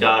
4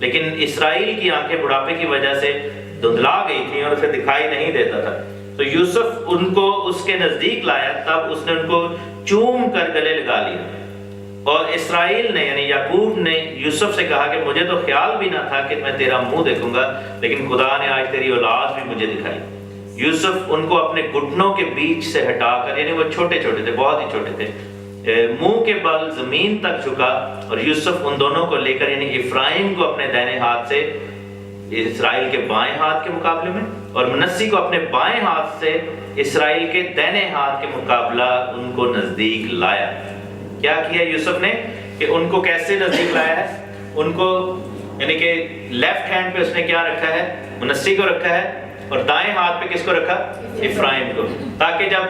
لیکن اسرائیل کی آنکھیں بڑھاپے کی وجہ سے دھندلا گئی تھیں اور اسے دکھائی نہیں دیتا تھا. تو یوسف ان کو اس کے نزدیک لایا, تب اس نے ان کو چوم کر گلے لگا لیا. اور اسرائیل نے یعنی یعقوب نے یوسف سے کہا کہ مجھے تو خیال بھی نہ تھا کہ میں تیرا منہ دیکھوں گا, لیکن خدا نے آج تیری اولاد بھی مجھے دکھائی. یوسف ان کو اپنے گھٹنوں کے بیچ سے ہٹا کر, یعنی وہ چھوٹے چھوٹے تھے, بہت ہی چھوٹے تھے, منہ کے بل زمین تک جھکا, اور یوسف ان دونوں کو لے کر یعنی افرایم کو اپنے دائیں ہاتھ سے اسرائیل کے بائیں ہاتھ کے مقابلے میں, اور منسی کو اپنے بائیں ہاتھ سے اسرائیل کے دائیں ہاتھ کے مقابلہ ان کو نزدیک لایا. کیا کیا یوسف نے کہ ان کو کیسے نزدیک لایا ہے؟ ان کو یعنی کہ لیفٹ ہینڈ پہ اس نے کیا رکھا ہے؟ منسی کو رکھا ہے, اور دائیں ہاتھ پہ کس کو رکھا؟ افرایم کو, تاکہ جب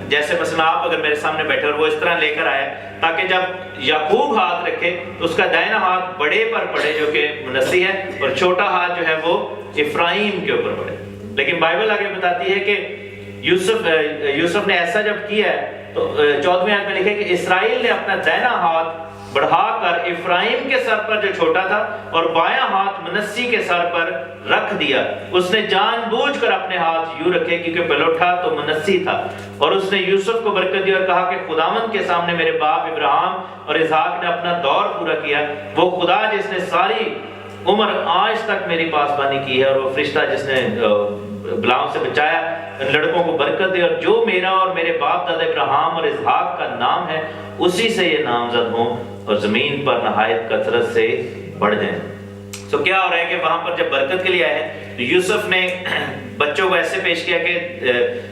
جیسے مثلا آپ اگر میرے سامنے بیٹھے اور وہ اس طرح لے کر آئے, تاکہ جب یعقوب ہاتھ رکھے تو اس کا دائنا ہاتھ بڑے پر پڑے جو کہ منسی ہے, اور چھوٹا ہاتھ جو ہے وہ افرایم کے اوپر پڑے. لیکن بائبل آگے بتاتی ہے کہ یوسف نے ایسا جب کیا ہے تو 14ویں آیت میں لکھے کہ اسرائیل نے اپنا دائنا ہاتھ بڑھا کر افرایم کے سر پر جو چھوٹا تھا اور بایاں ہاتھ منسی کے سر پر رکھ دیا. اس نے جان بوجھ کر اپنے ہاتھ یوں رکھے کیونکہ پلوٹا تو منسی تھا, اور اس نے یوسف کو برکت دی اور کہا کہ خداوند کے سامنے میرے باپ ابراہیم اور اسحاق نے اپنا دور پورا کیا, وہ خدا جس نے ساری عمر آج تک میری پاسبانی کی ہے, اور وہ فرشتہ جس نے بلاؤں سے بچایا, ان لڑکوں کو برکت دے, اور جو میرا اور میرے باپ دادا ابراہیم اور اسحاق کا نام ہے اسی سے یہ نامزد ہوں, اور زمین پر نہایت کثرت سے بڑھ جائیں. تو کیا ہو رہا ہے کہ وہاں پر جب برکت کے لیے آئے ہیں تو یوسف نے بچوں کو ایسے پیش کیا کہ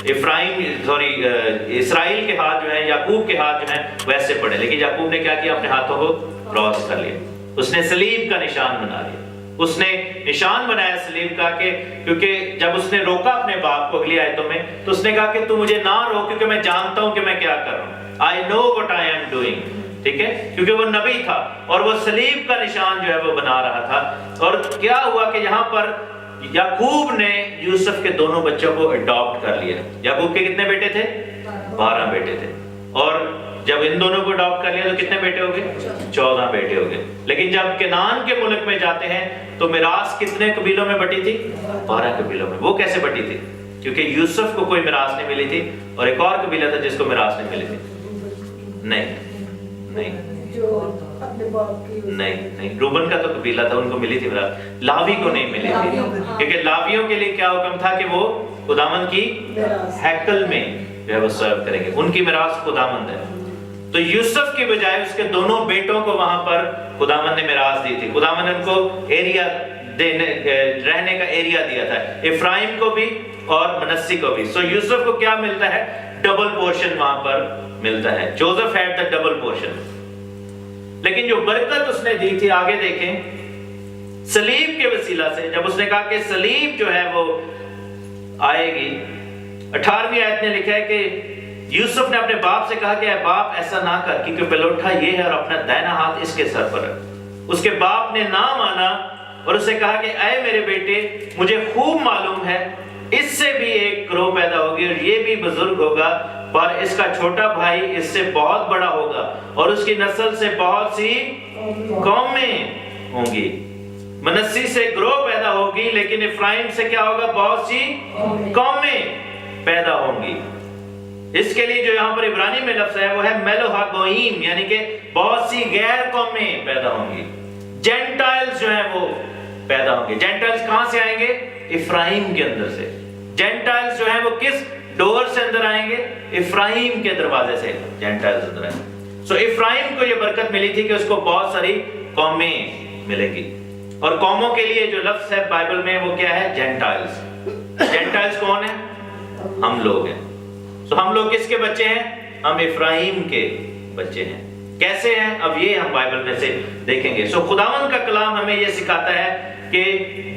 اسرائیل کے ہاتھ جو ہیں, یعقوب کے ہاتھ جو ہیں ویسے پڑے, لیکن یعقوب نے کیا کیا؟ اپنے ہاتھوں کو کراس کر لیا, اس نے صلیب کا نشان بنا لیا. اس نے نشان بنایا صلیب کا, کہ کیونکہ جب اس نے روکا اپنے باپ کو اگلی آیتوں میں تو اس نے کہا کہ تو مجھے نہ روک, کیونکہ میں جانتا ہوں کہ میں کیا کر رہا ہوں. I know what I am doing. ٹھیک ہے, کیونکہ وہ نبی تھا اور وہ صلیب کا نشان جو ہے وہ بنا رہا تھا. اور کیا ہوا کہ یہاں پر یعقوب نے یوسف کے دونوں بچوں کو اڈاپٹ کر لیا. یعقوب کے کتنے بیٹے تھے؟ 12 بیٹے تھے, اور جب ان دونوں کو اڈاپٹ کر لیا تو کتنے بیٹے ہو گئے؟ 14 بیٹے ہو گئے. لیکن جب کنعان کے ملک میں جاتے ہیں تو میراث کتنے قبیلوں میں بٹی تھی؟ 12 قبیلوں میں. وہ کیسے بٹی تھی؟ کیونکہ یوسف کو کوئی میراث نہیں ملی تھی, اور ایک اور قبیلہ تھا جس کو میراث نہیں ملی تھی. نہیں, روبن کا تو قبیلہ تھا, ان کو ملی تھی میراث. لاوی کو نہیں ملی تھی, کیونکہ لاویوں کے لیے کیا حکم تھا کہ وہ خداوند کی ہیکل میں جو ہے وہ سرو کریں گے, ان کی میراث خداوند ہے. تو یوسف کی بجائے اس کے دونوں بیٹوں کو وہاں پر خداوند نے میراث دی تھی. خداوند نے ان کو ایریا رہنے کا ایریا دیا تھا, افرایم کو بھی اور منسی کو بھی. سو یوسف کو کیا ملتا ہے؟ ڈبل پورشن وہاں پر ملتا ہے. Joseph had the double portion. لیکن جو برکت اس نے دی تھی, آگے دیکھیں, صلیب کے وسیلہ سے, جب اس نے کہا کہ صلیب جو ہے وہ آئے گی, 18ویں آیت نے لکھا ہے کہ یوسف نے اپنے باپ سے کہا کہ اے باپ ایسا نہ کر, کیونکہ پلوٹا یہ ہے اور اپنا دائنا ہاتھ اس کے سر پر رکھ. اس کے باپ نے نہ مانا اور اسے کہا کہ اے میرے بیٹے, مجھے خوب معلوم ہے اس سے بھی ایک گروہ پیدا ہوگی اور یہ بھی بزرگ ہوگا, پر اس کا چھوٹا بھائی اس سے بہت بڑا ہوگا اور اس کی نسل سے بہت سی قومیں ہوں گی. منسی سے گروہ پیدا ہوگی, لیکن افرایم سے کیا ہوگا؟ بہت سی قومیں پیدا ہوں گی. اس کے لیے جو یہاں پر عبرانی میں لفظ ہے وہ ہے میلوہا گوئیم, یعنی کہ بہت سی غیر قومیں پیدا ہوں گی. جینٹائلز جو ہیں وہ پیدا ہوں گے. جینٹائلز کہاں سے آئیں گے؟ افرایم کے اندر سے. جینٹائلز جو ہیں وہ کس ڈور سے اندر آئیں گے؟ افرایم کے دروازے سے جینٹائلز اندر آئیں گے. سو افرایم کو یہ برکت ملی تھی کہ اس کو بہت ساری قومیں ملیں گی. اور قوموں کے لیے جو لفظ ہے بائبل میں وہ کیا ہے؟ جینٹائلز. جینٹائلز کون ہیں؟ ہم لوگ ہیں. سو ہم لوگ کس کے بچے ہیں؟ ہم افرایم کے بچے ہیں. کیسے ہیں؟ اب یہ ہم بائبل میں سے دیکھیں گے. سو خداوند کا کلام ہمیں یہ سکھاتا ہے کہ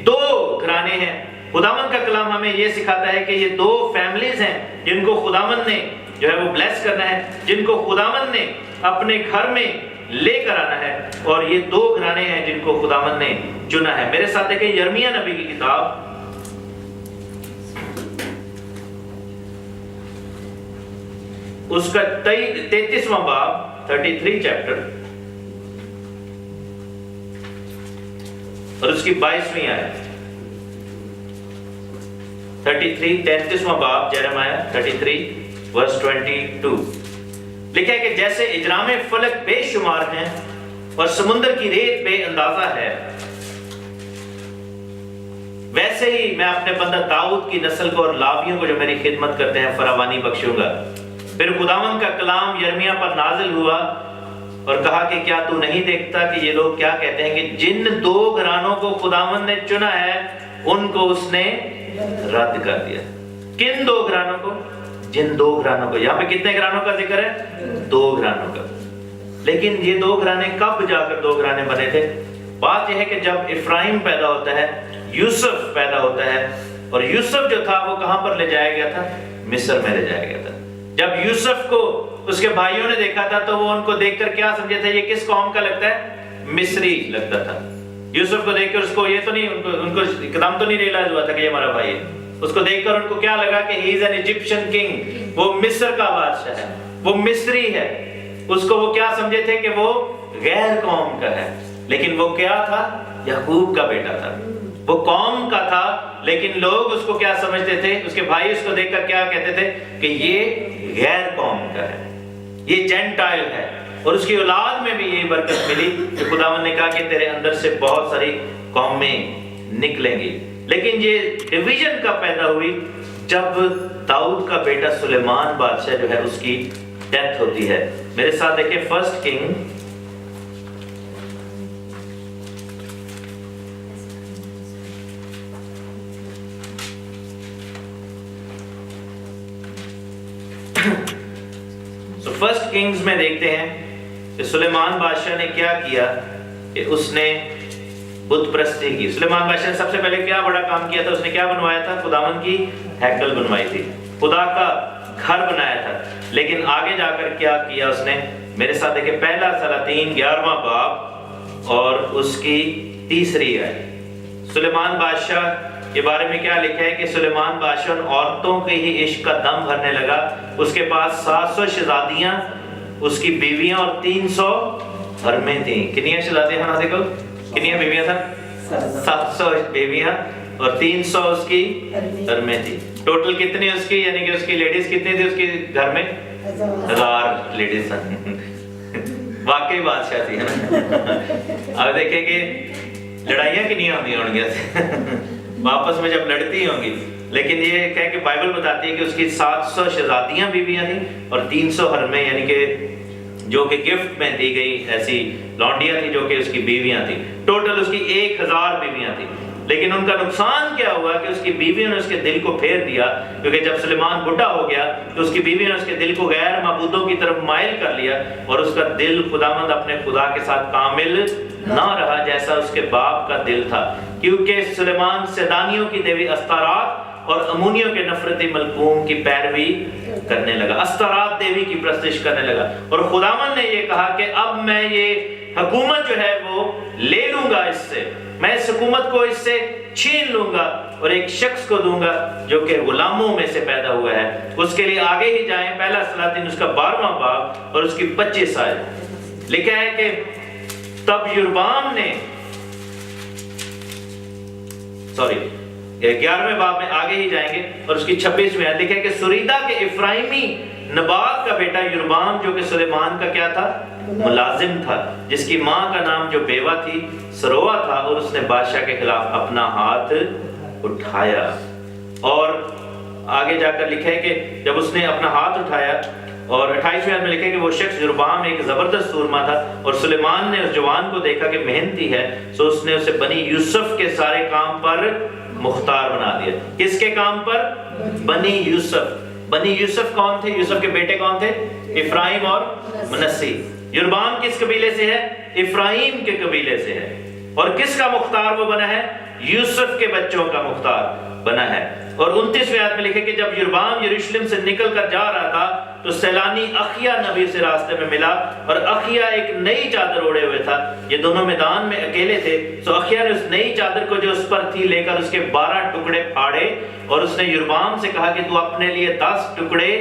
2 گھرانے ہیں. خداوند کا کلام ہمیں یہ سکھاتا ہے کہ یہ 2 فیملیز ہیں جن کو خداوند نے جو ہے وہ بلیس کرنا ہے, جن کو خداوند نے اپنے گھر میں لے کر آنا ہے. اور یہ 2 گھرانے ہیں جن کو خداوند نے چنا ہے. میرے ساتھ دیکھیں یرمیہ نبی کی کتاب, اس کا 33واں باب, 33 چیپٹر. اور اس کی 22ویں آیت 33 33واں باب جیرمیہ 33 verse 22 لکھا ہے کہ جیسے اجرام فلک بے شمار ہیں اور سمندر کی ریت بے اندازہ ہے، ویسے ہی میں اپنے بندہ داؤد کی نسل کو اور لاویوں کو جو میری خدمت کرتے ہیں فراوانی بخشوں گا۔ پھر خداوند کا کلام یرمیہ پر نازل ہوا اور کہا کہ کیا تو نہیں دیکھتا کہ یہ لوگ کیا کہتے ہیں کہ جن 2 گھرانوں کو خداوند نے چنا ہے ان کو اس نے رد کر دیا۔ کن 2 گھرانوں کو؟ جن 2 گھرانوں کو۔ یہاں پہ کتنے گھرانوں کا ذکر ہے؟ 2 گھرانوں کا۔ لیکن یہ 2 گھرانے کب جا کر 2 گھرانے بنے تھے؟ بات یہ ہے کہ جب افرایم پیدا ہوتا ہے، یوسف پیدا ہوتا ہے، اور یوسف جو تھا وہ کہاں پر لے جایا گیا تھا؟ مصر میں لے جایا گیا تھا۔ جب یوسف کو اس کے بھائیوں نے دیکھا تھا تو وہ ان کو دیکھ کر کیا سمجھے تھے؟ یہ کس قوم کا لگتا ہے؟ مصری لگتا تھا۔ یوسف کو دیکھ کر اس کو یہ تو نہیں، ان کو ایک دم تو نہیں ریئلائز ہوا تھا کہ یہ ہمارا بھائی ہے۔ اس کو دیکھ کر ان کو کیا لگا کہ ہی از این ایجپشن کنگ، وہ مصر کا بادشاہ ہے، وہ مصری ہے۔ اس کو وہ کیا سمجھے تھے کہ وہ غیر قوم کا ہے، لیکن وہ کیا تھا؟ یعقوب کا بیٹا تھا۔ وہ قوم کا تھا لیکن لوگ اس کو کیا سمجھتے تھے؟ اس کے بھائی اس کو دیکھ کر کیا کہتے تھے کہ یہ غیر قوم کا ہے، یہ جینٹائل ہے۔ اور اس کی اولاد میں بھی یہی برکت ملی کہ خداوند نے کہا کہ تیرے اندر سے بہت ساری قومیں نکلیں گی۔ لیکن یہ ڈویژن کب پیدا ہوئی؟ جب داؤد کا بیٹا سلیمان بادشاہ جو ہے اس کی ڈیتھ ہوتی ہے۔ میرے ساتھ دیکھیں 1 کنگ 1 کنگز میں دیکھتے ہیں کہ سلیمان بادشاہ نے کیا کیا کہ اس نے بت پرستی کی۔ سلیمان بادشاہ نے سب سے پہلے کیا بڑا کام کیا تھا؟ اس نے کیا بنوایا تھا؟ خداوند کی ہیکل بنوائی تھی، خدا کا گھر بنایا تھا۔ لیکن آگے جا کر کیا کیا اس نے؟ میرے ساتھ دیکھیں پہلا سلاطین 11واں باب اور اس کی 3 آیت۔ سلیمان بادشاہ کے بارے میں کیا لکھا ہے کہ سلیمان بادشاہ ان عورتوں کے ہی عشق کا دم بھرنے لگا۔ اس کے پاس 700 شہزادیاں، اس کی بیویاں اور 300 حرمیں تھیں۔ کتنی شہزادیاں ہیں؟ دیکھو کتنی بیویاں تھا؟ 700 بیویاں اور 300 اس کی حرمیں تھی۔ ٹوٹل کتنی اس کی، یعنی کہ اس کی لیڈیز کتنی تھی اس کے گھر میں؟ 1000 لیڈیز واقعی بادشاہ تھی، ہے نا؟ اب دیکھیں کہ لڑائیاں کنی ہوتی ہوں گی واپس میں جب لڑتی ہوں گی، لیکن یہ کہہ کہ بائبل بتاتی ہے کہ اس کی 700 شہزادیاں بیویاں تھیں اور 300 حرمیں، یعنی کہ جو کہ گفٹ میں دی گئی ایسی لونڈیاں تھیں جو کہ اس کی بیویاں تھیں۔ ٹوٹل اس کی 1000 بیویاں تھیں۔ لیکن ان کا نقصان کیا ہوا کہ اس کی بیویوں نے اس کے دل کو پھیر دیا، کیونکہ جب سلیمان بڈھا ہو گیا تو اس کی بیویوں نے اس کے دل کو غیر معبودوں کی طرف مائل کر لیا، اور اس کا دل خداوند اپنے خدا کے ساتھ کامل نہ رہا جیسا اس کے باپ کا دل تھا، کیونکہ سلیمان سیدانیوں کی دیوی استارات اور امونیوں کے نفرتی ملکوم کی پیروی کرنے لگا، استارات دیوی کی پرستش کرنے لگا۔ اور خداوند نے یہ کہا کہ اب میں یہ حکومت جو ہے وہ لے لوں گا، اس سے میں اس حکومت کو اس سے چھین لوں گا اور ایک شخص کو دوں گا جو کہ غلاموں میں سے پیدا ہوا ہے۔ اس کے لیے آگے ہی جائیں، پہلا سلاطین اس کا 12واں باب اور اس کی 25 آیت۔ لکھا ہے کہ تب یربام نے 11ویں باب میں آگے ہی جائیں گے اور اس کی 26ویں آیت لکھا ہے کہ سریدہ کے افرائیمی نبات کا بیٹا یربام جو کہ سلیمان کا کیا تھا؟ ملازم تھا، جس کی ماں کا نام جو بیوہ تھی سروہ تھا، اور اس نے بادشاہ کے خلاف اپنا ہاتھ اٹھایا۔ اور آگے جا کر لکھا ہے کہ جب اس نے اپنا ہاتھ اٹھایا، اور 28ویں آیت میں لکھا ہے کہ وہ شخص یربام ایک زبردست سورما تھا، اور سلیمان نے اس جوان کو دیکھا کہ محنتی ہے، سو اس نے اسے بنی یوسف کے سارے کام پر مختار بنا دیا۔ کس کے کام پر؟ بنی یوسف۔ بنی یوسف کون تھے؟ یوسف کے بیٹے کون تھے؟ افرایم اور منسی۔ یربام کس قبیلے سے ہے؟ افرایم کے قبیلے سے ہے۔ اور کس کا مختار وہ بنا ہے؟ یوسف کے بچوں کا مختار بنا ہے۔ اور 29ویں آیت میں لکھے کہ جب یربام یروشلم سے نکل کر جا رہا تھا تو سیلانی اخیا نبی سے راستے میں ملا، اور اخیا ایک نئی چادر اوڑے ہوئے تھا۔ یہ دونوں میدان میں اکیلے تھے، سو اخیا نے اس نئی چادر کو جو اس پر تھی لے کر اس کے 12 ٹکڑے پھاڑے، اور اس نے یربام سے کہا کہ تو اپنے لیے 10 ٹکڑے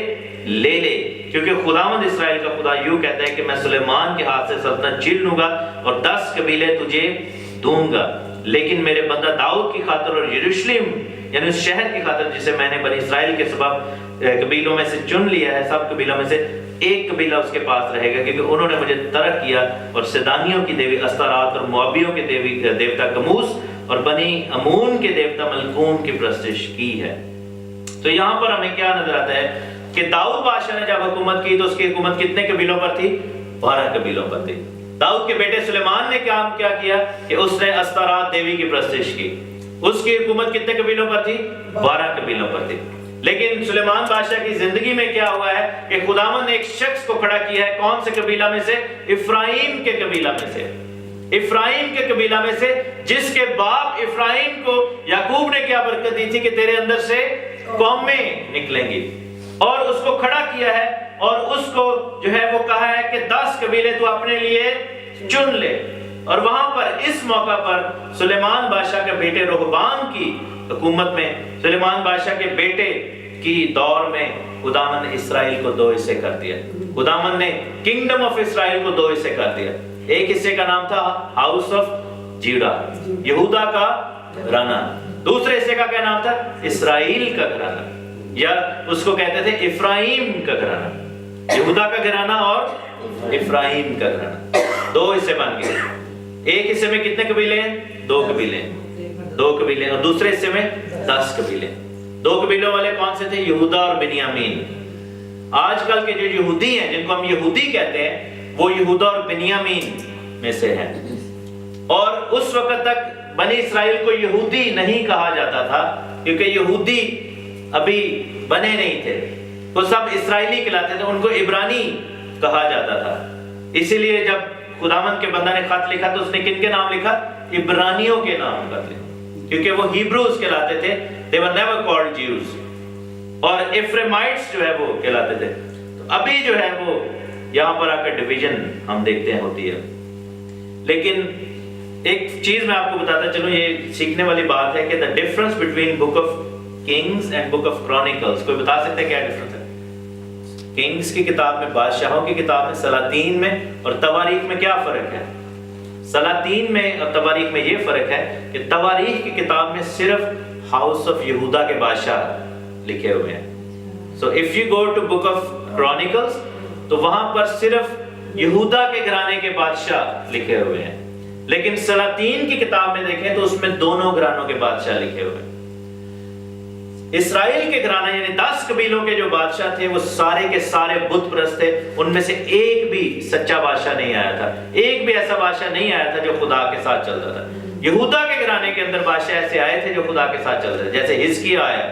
لے لے، کیونکہ خداوند اسرائیل کا خدا یوں کہتا ہے کہ میں سلیمان کے ہاتھ سے سلطنت چھین لوں گا اور 10 قبیلے تجھے دوں گا۔ لیکن میرے بندہ داؤد کی خاطر اور یروشلم یعنی اس شہر کی خاطر جسے میں نے بنی اسرائیل کے سبب قبیلوں میں سے چن لیا ہے، سب قبیلوں میں سے ایک قبیلہ اس کے پاس رہے گا، کیونکہ انہوں نے مجھے ترک کیا اور سدانیوں کی دیوی استارات اور موابیوں کے دیوتا کموس اور بنی امون کے دیوتا ملکون کی پرستش کی ہے۔ تو یہاں پر ہمیں کیا نظر آتا ہے کہ داؤد بادشاہ نے جب حکومت کی تو اس کی حکومت کتنے قبیلوں پر تھی؟ 12 قبیلوں پر تھی۔ داؤد کے بیٹے سلیمان نے کام کیا کیا کہ اس نے استارات دیوی کی پرستش کی، اس کی حکومت کتنے قبیلوں پر تھی؟ 12 قبیلوں پر تھی۔ لیکن سلیمان بادشاہ کی زندگی میں کیا ہوا ہے کہ خداوند نے ایک شخص کو کھڑا کیا ہے، کون سے قبیلہ میں سے؟ افرایم کے قبیلہ میں سے، افرایم کے قبیلہ میں سے، جس کے باپ افرایم کو یعقوب نے کیا برکت دی تھی کہ تیرے اندر سے قومیں نکلیں گی، اور اس کو کھڑا کیا ہے اور اس کو جو ہے وہ کہا ہے کہ 10 قبیلے تو اپنے لیے چن لے۔ اور وہاں پر اس موقع پر سلیمان بادشاہ کے بیٹے رہبام کی حکومت میں، سلیمان بادشاہ کے بیٹے کی دور میں خداوند نے اسرائیل کو 2 حصے کر دیا۔ خداوند نے کنگڈم آف اسرائیل کو 2 حصے کر دیا۔ ایک حصے کا نام تھا ہاؤس آف جیوڈا، یہودا کا گھرانہ، دوسرے حصے کا کیا نام تھا؟ اسرائیل کا گھرانہ، یا اس کو کہتے تھے افرایم کا گھرانہ، یہودا کا گھرانہ اور افرایم کا گھرانہ۔ 2 حصے بن گئے۔ ایک حصے میں کتنے قبیلے ہیں؟ 2 قبیلے، 2 قبیلے، اور دوسرے حصے میں 10 قبیلے۔ 2 قبیلوں والے کون سے تھے؟ یہودا اور بنیامین۔ آج کل کے جو یہودی ہیں، جن کو ہم یہودی کہتے ہیں، وہ یہودا اور بنیامین میں سے ہیں۔ اور اس وقت تک بنی اسرائیل کو یہودی نہیں کہا جاتا تھا، کیونکہ یہودی ابھی بنے نہیں تھے، وہ سب اسرائیلی کہلاتے تھے، ان کو عبرانی کہا جاتا تھا۔ اسی لیے جب خداوند کے بندہ نے خط لکھا تو اس نے کن کے نام لکھا؟ عبرانیوں کے نام خط لکھا، کیونکہ وہ ہیبروز کہلاتے تھے، they were never called Jews، اور افریمائٹس جو ہے وہ کہلاتے تھے۔ تو ابھی جو ہے وہ یہاں پر آ کر ڈویژن ہم دیکھتے ہیں ہوتی ہے۔ لیکن ایک چیز میں آپ کو بتاتا چلوں، یہ سیکھنے والی بات ہے کہ the difference between book of Kings and book of Chronicles، کوئی بتا سکتے ہیں کیا ڈفرنس ہے؟ کنگز کی کتاب میں، بادشاہوں کی کتاب میں، سلاطین میں اور تواریخ میں کیا فرق ہے؟ سلاطین میں اور تواریخ میں یہ فرق ہے کہ تواریخ کی کتاب میں صرف ہاؤس آف یہودا کے بادشاہ لکھے ہوئے ہیں۔ So if you go to book of Chronicles تو وہاں پر صرف یہودا کے گھرانے کے بادشاہ لکھے ہوئے ہیں، لیکن سلاطین کی کتاب میں دیکھیں تو اس میں دونوں گھرانوں کے بادشاہ لکھے ہوئے ہیں۔ اسرائیل کے گھرانے یعنی 10 قبیلوں کے جو بادشاہ تھے وہ سارے کے سارے بت پرست تھے، ان میں سے ایک بھی سچا بادشاہ نہیں آیا تھا، ایک بھی ایسا بادشاہ نہیں آیا تھا جو خدا کے ساتھ چلتا تھا۔ یہودا کے گھرانے کے اندر بادشاہ ایسے آئے تھے جو خدا کے ساتھ چلتے تھے، جیسے حزقیہ آیا۔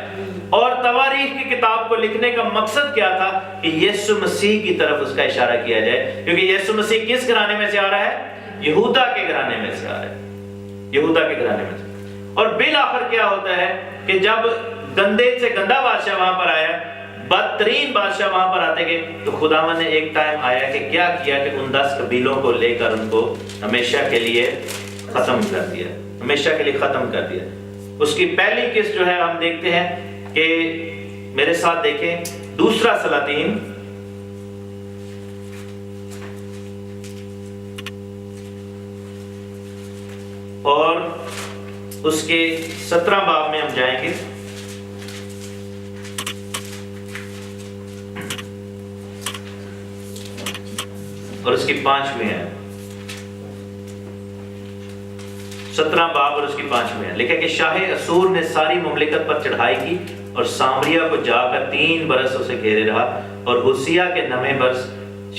اور تواریخ کی کتاب کو لکھنے کا مقصد کیا تھا کہ یسوع مسیح کی طرف اس کا اشارہ کیا جائے، کیونکہ یسوع مسیح کس گھرانے میں سے آ رہا ہے؟ یہودا کے گھرانے میں سے آ رہا ہے، یہودا کے گھرانے میں سے۔ اور بالآخر کیا ہوتا ہے کہ جب گندے سے گندا بادشاہ وہاں پر آیا، بدترین بادشاہ وہاں پر آتے گئے، تو خداوند نے ایک ٹائم آیا کہ کیا کیا کہ ان 10 قبیلوں کو لے کر ان کو ہمیشہ کے لیے ختم کر دیا، ہمیشہ کے لیے ختم کر دیا۔ اس کی پہلی قسط جو ہے ہم دیکھتے ہیں کہ میرے ساتھ دیکھیں دوسرا سلاطین اور اس کے 17 باب میں ہم جائیں گے۔ اور اس کی 5ویں ہے، 17 باب اور اس کی 5ویں ہے، لکھا کہ شاہ اسور نے ساری مملکت پر چڑھائی کی اور سامریہ کو جا کر 3 برس اسے گھیرے رہا، اور ہوسیہ کے 9ویں برس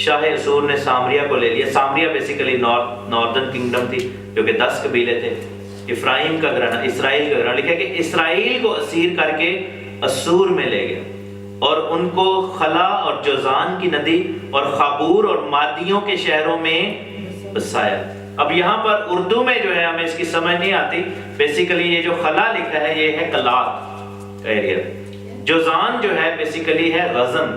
شاہ اسور نے سامریہ کو لے لیا۔ سامریہ بیسیکلی ناردرن کنگڈم تھی جو کہ 10 قبیلے تھے، افرایم کا گھرانہ، اسرائیل کا گھرانہ۔ لکھا کہ اسرائیل کو اسیر کر کے اسور میں لے گیا اور ان کو خلا اور جوزان کی ندی اور خابور اور مادیوں کے شہروں میں بسایا۔ اب یہاں پر اردو میں جو ہے ہمیں اس کی سمجھ نہیں آتی، بیسیکلی یہ جو خلا لکھا ہے یہ ہے کلات کا ایریا، جوزان جو ہے بیسیکلی ہے غزن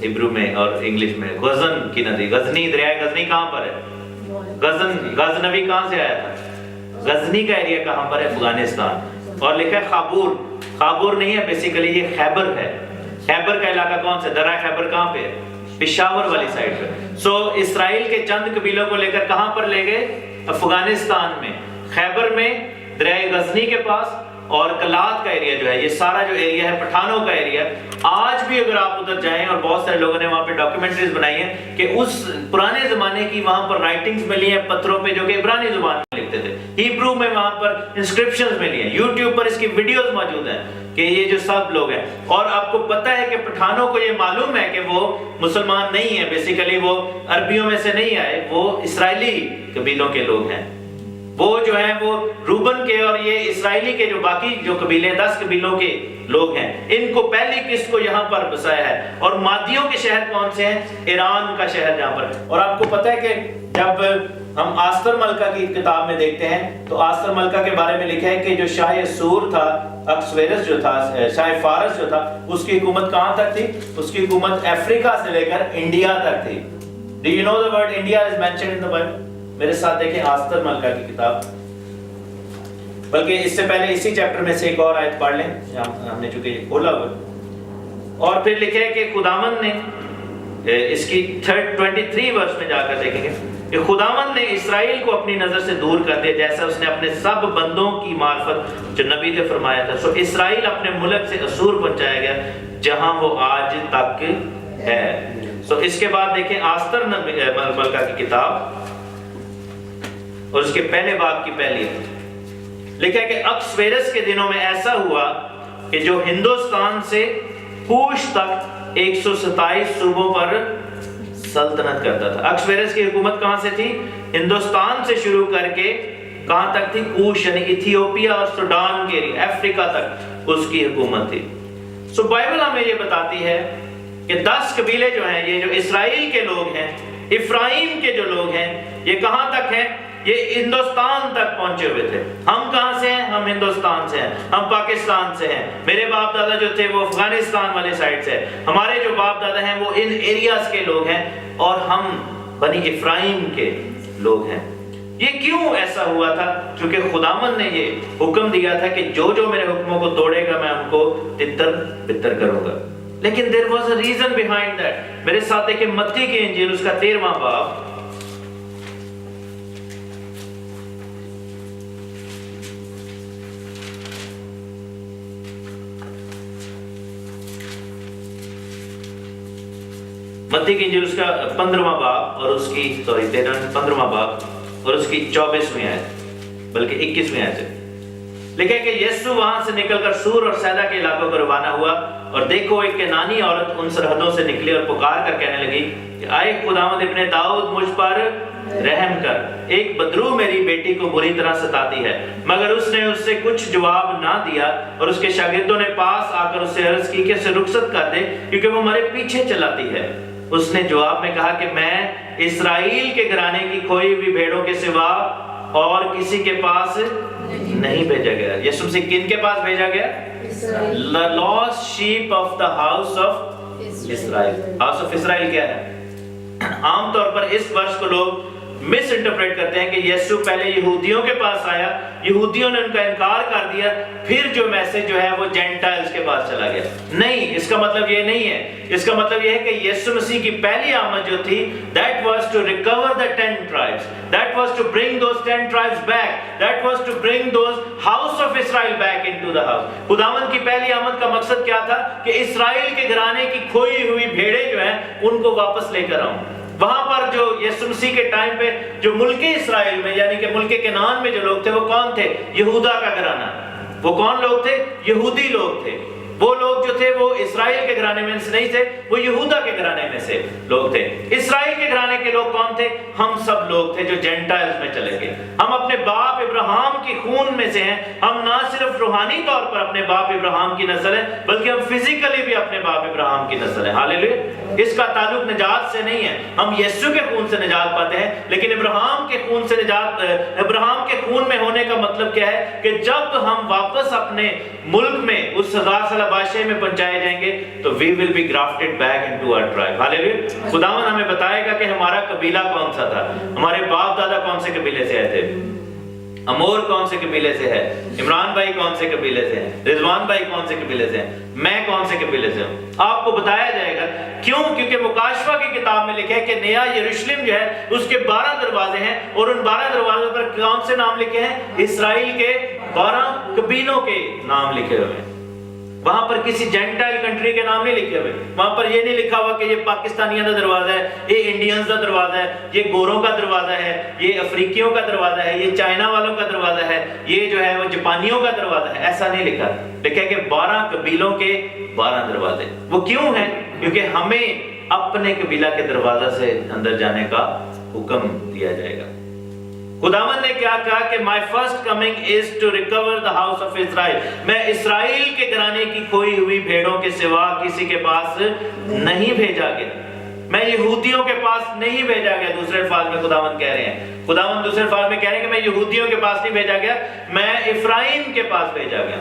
ہبرو میں اور انگلش میں، غزن کی ندی، غزنی، دریائے غزنی کہاں پر ہے؟ غزنوی کہاں سے آیا تھا؟ غزنی کا ایریا کہاں پر ہے؟ افغانستان۔ اور لکھا ہے خابور، خابور نہیں ہے بیسیکلی یہ خیبر ہے۔ خیبر کا علاقہ کون سا؟ درہ خیبر کہاں پہ ہے؟ پشاور والی سائڈ پہ۔ سو اسرائیل کے چند قبیلوں کو لے کر کہاں پر لے گئے؟ افغانستان میں، خیبر میں، دریائے غزنی کے پاس اور کلات کا ایریا جو ہے، یہ سارا جو ایریا ہے پٹھانوں کا ایریا، آج بھی اگر آپ ادھر جائیں، اور بہت سارے لوگوں نے وہاں پہ ڈاکیومنٹریز بنائی ہیں کہ اس پرانے زمانے کی وہاں پر رائٹنگز ملی ہیں پتھروں پہ جو کہ عبرانی زبان میں لکھتے تھے، ہیبرو میں وہاں پر انسکرپشنز ملی ہیں، یوٹیوب پر اس کی ویڈیوز موجود ہیں کہ یہ جو سب لوگ ہیں. اور آپ کو پتہ ہے کہ پٹھانوں کو یہ معلوم ہے کہ وہ مسلمان نہیں ہیں، بیسیکلی وہ عربیوں میں سے نہیں آئے، وہ اسرائیلی قبیلوں کے لوگ ہیں. وہ جو ہیں وہ روبن کے اور یہ اسرائیلی کے جو باقی جو قبیلے 10 قبیلوں کے لوگ ہیں، ان کو پہلی قسط کو یہاں پر بسایا ہے. اور مادیوں کے شہر کون سے ہیں؟ ایران کا شہر جہاں پر. اور آپ کو پتہ ہے کہ جب ہم آستر ملکہ کی کتاب میں دیکھتے ہیں تو آستر ملکہ کے بارے میں لکھا ہے کہ جو شاہ اسور تھا، اکسویرس جو تھا، شاہ فارس جو تھا، اس کی حکومت کہاں تک تھی؟ اس کی حکومت افریقہ سے لے کر انڈیا تک تھی. Do you know the word India is mentioned in the Bible? میرے ساتھ دیکھیں آستر ملکہ کی کتاب. بلکہ اس سے پہلے اسی چیپٹر میں سے ایک اور آیت پڑھ لیں، ہم نے چونکہ یہ کھولا ہوا. اور پھر لکھا ہے کہ خداوند نے اس کی 23 ورس میں جا کر دیکھیں گے کہ خداوند نے اسرائیل کو اپنی نظر سے دور کر دیا جیسا اس نے اپنے سب بندوں کی معرفت جو نبی نے فرمایا تھا. سو اسرائیل اپنے ملک سے اسور پہنچایا گیا جہاں وہ آج تک ہے. سو اس کے بعد دیکھیں آستر ملکہ کی کتاب اور اس کے پہلے باب کی پہلی لکھا ہے کہ اکسویرس کے دنوں میں ایسا ہوا کہ جو ہندوستان سے کوش تک 127 صوبوں پر سلطنت کرتا تھا. اکسویرس کی حکومت کہاں سے تھی؟ ہندوستان سے شروع کر کے کہاں تک تھی؟ کوش یعنی ایتھیوپیا اور سوڈان کے افریقہ تک اس کی حکومت تھی. سو بائبل ہمیں یہ بتاتی ہے کہ 10 قبیلے جو ہیں، یہ جو اسرائیل کے لوگ ہیں، افرایم کے جو لوگ ہیں، یہ کہاں تک ہیں؟ یہ ہندوستان تک پہنچے ہوئے تھے. ہم کہاں سے ہیں؟ ہم ہندوستان سے ہیں، ہم پاکستان سے ہیں. میرے باپ دادا جو تھے وہ افغانستان والے سائڈ سے ہیں، ہمارے جو باپ دادا ہیں وہ ان ایریاز کے لوگ ہیں، اور ہم بنی افرایم کے لوگ ہیں. یہ کیوں ایسا ہوا تھا؟ کیونکہ خداوند نے یہ حکم دیا تھا کہ جو جو میرے حکموں کو توڑے گا میں ان کو تتر بتر کروں گا. لیکن there was a reason behind that. میرے ساتھ دیکھیں متی کی انجیل اس کا 13واں باب. متی کی انجیل اس کا 15واں باب اور اس کی 15واں باب اور اس کی 24ویں آیت بلکہ 21ویں آیت ہے. لکھا کہ یسوع وہاں سے نکل کر سور اور سیدا کے علاقوں کو روانہ ہوا، اور دیکھو ایک کنانی عورت ان سرحدوں سے نکلی اور پکار کر کہنے لگی کہ آئے خداوند ابن داؤد مجھ پر رحم کر، ایک بدرو میری بیٹی کو بری طرح ستاتی ہے. مگر اس نے اس سے کچھ جواب نہ دیا، اور اس کے شاگردوں نے پاس آ کر اس سے عرض کی کہ اسے رخصت کر دے کیونکہ وہ ہمارے پیچھے چلاتی ہے. اس نے جواب میں کہا کہ میں اسرائیل کے گھرانے کی کھوئی ہوئی بھیڑوں کے سوا اور کسی کے پاس نہیں بھیجا گیا. یسوع مسیح کن کے پاس بھیجا گیا؟ The lost sheep of the house of Israel. House of Israel کیا ہے؟ عام طور پر اس ورس کو لوگ مس انٹرپریٹ کرتے ہیں کہ یسوع پہلے یہودیوں کے پاس آیا، یہودیوں نے ان کا انکار کر دیا، پھر جو میسج جو ہے وہ جینٹائلز کے پاس چلا گیا. نہیں، اس کا مطلب یہ نہیں ہے. اس کا مطلب یہ ہے کہ یسوع مسیح کی پہلی آمد جو تھی that was to recover the 10 tribes, that was to bring those 10 tribes back, that was to bring those house of Israel back into the house. خداوند کی پہلی آمد کا مقصد کیا تھا؟ کہ اسرائیل کے گھرانے کی کھوئی ہوئی بھیڑیں جو ہیں ان کو واپس لے کر آؤں. وہاں پر جو یسوع مسیح کے ٹائم پہ جو ملک اسرائیل میں یعنی کہ ملک کنعان میں جو لوگ تھے وہ کون تھے؟ یہودا کا گھرانہ. وہ کون لوگ تھے؟ یہودی لوگ تھے. وہ لوگ جو تھے وہ اسرائیل کے گھرانے میں سے نہیں تھے، وہ یہودا کے گھرانے میں سے لوگ تھے. اسرائیل کے گھرانے کے لوگ کون تھے؟ ہم سب لوگ تھے جو جینٹائلز میں چلے گئے. ہم اپنے باپ ابراہیم کی خون میں سے ہیں. ہم نہ صرف روحانی طور پر اپنے باپ ابراہیم کی نسل ہیں بلکہ ہم فزیکلی بھی اپنے باپ ابراہیم کی نسل ہیں. ہاللیلویا. اس کا تعلق نجات سے نہیں ہے. ہم یسوع کے خون سے نجات پاتے ہیں، لیکن ابراہیم کے خون سے نجات، ابراہیم کے خون میں ہونے کا مطلب کیا ہے؟ کہ جب ہم واپس اپنے ملک میں اس 1000 سالہ بادشاہی میں پہنچائے جائیں گے تو we will be grafted back into our tribe. ہاللیلویا. خداوند ہمیں بتائے گا کہ ہمارا قبیلہ کون سا تھا، ہمارے باپ دادا کون سے قبیلے سے آئے تھے. امور کون سے قبیلے سے ہے، عمران بھائی کون سے قبیلے سے ہیں، رضوان بھائی کون سے قبیلے سے ہیں، میں کون سے قبیلے سے ہوں. آپ کو بتایا جائے گا. کیوں؟ کیونکہ مکاشفہ کی کتاب میں لکھا ہے کہ نیا یروشلم جو ہے اس کے 12 دروازے ہیں، اور ان 12 دروازوں پر کون سے نام لکھے ہیں؟ اسرائیل کے 12 کبیلوں کے نام لکھے ہوئے ہیں. وہاں پر کسی جینٹائل کنٹری کے نام نہیں لکھے ہوئے. وہاں پر یہ نہیں لکھا ہوا کہ یہ پاکستانیوں کا دروازہ ہے, یہ انڈینز کا دروازہ ہے, یہ گوروں کا دروازہ ہے, یہ افریقیوں کا دروازہ ہے, یہ چائنا والوں کا دروازہ ہے, یہ جو ہے وہ جاپانیوں کا دروازہ ہے. ایسا نہیں لکھا. لکھا ہے کہ 12 قبیلوں کے 12 دروازے. وہ کیوں ہیں؟ کیونکہ ہمیں اپنے قبیلہ کے دروازہ سے اندر جانے کا حکم دیا جائے گا. خداوند نے کیا کہا کہ my first coming is to recover the house of Israel. میں اسرائیل کے گھرانے کی کھوئی ہوئی بھیڑوں کے سوا کسی کے پاس نہیں بھیجا گیا. میں یہودیوں کے پاس نہیں بھیجا گیا. دوسرے الفاظ میں خداوند کہہ رہے ہیں, خداوند دوسرے الفاظ میں کہہ رہے ہیں کہ میں یہودیوں کے پاس نہیں بھیجا گیا, میں افرائیم کے پاس بھیجا گیا.